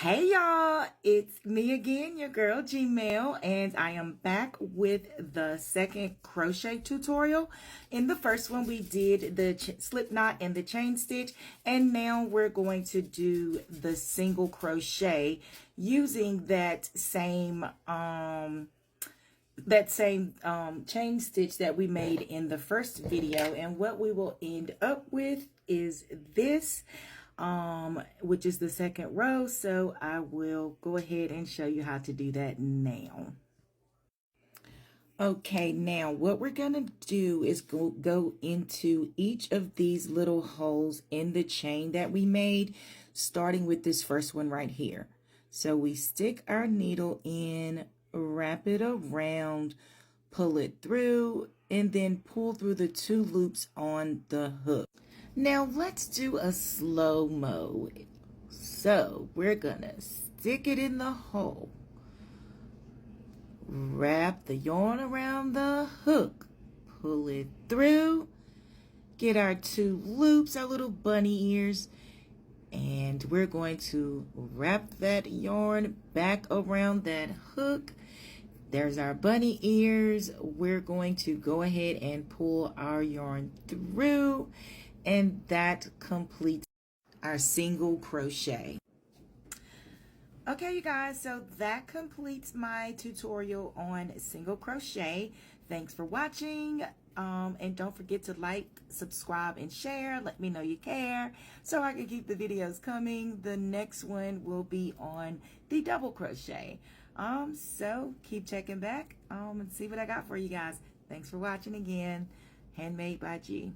Hey y'all, it's me again, your girl Gmail, and I am back with the second crochet tutorial. In the first one we did the slip knot and the chain stitch, and now we're going to do the single crochet using that same chain stitch that we made in the first video. And what we will end up with is this, which is the second row. So I will go ahead and show you how to do that now. Okay, now what we're gonna do is go into each of these little holes in the chain that we made, starting with this first one right here. So we stick our needle in, wrap it around, pull it through, and then pull through the 2 loops on the hook. Now let's do a slow-mo. So we're gonna stick it in the hole, wrap the yarn around the hook, pull it through, get our 2 loops, our little bunny ears, and we're going to wrap that yarn back around that hook. There's our bunny ears. We're going to go ahead and pull our yarn through, and that completes our single crochet. Okay, you guys, so that completes my tutorial on single crochet. Thanks for watching, and don't forget to like, subscribe, and share. Let me know you care so I can keep the videos coming. The next one will be on the double crochet. So keep checking back and see what I got for you guys. Thanks for watching again. Handmade by G.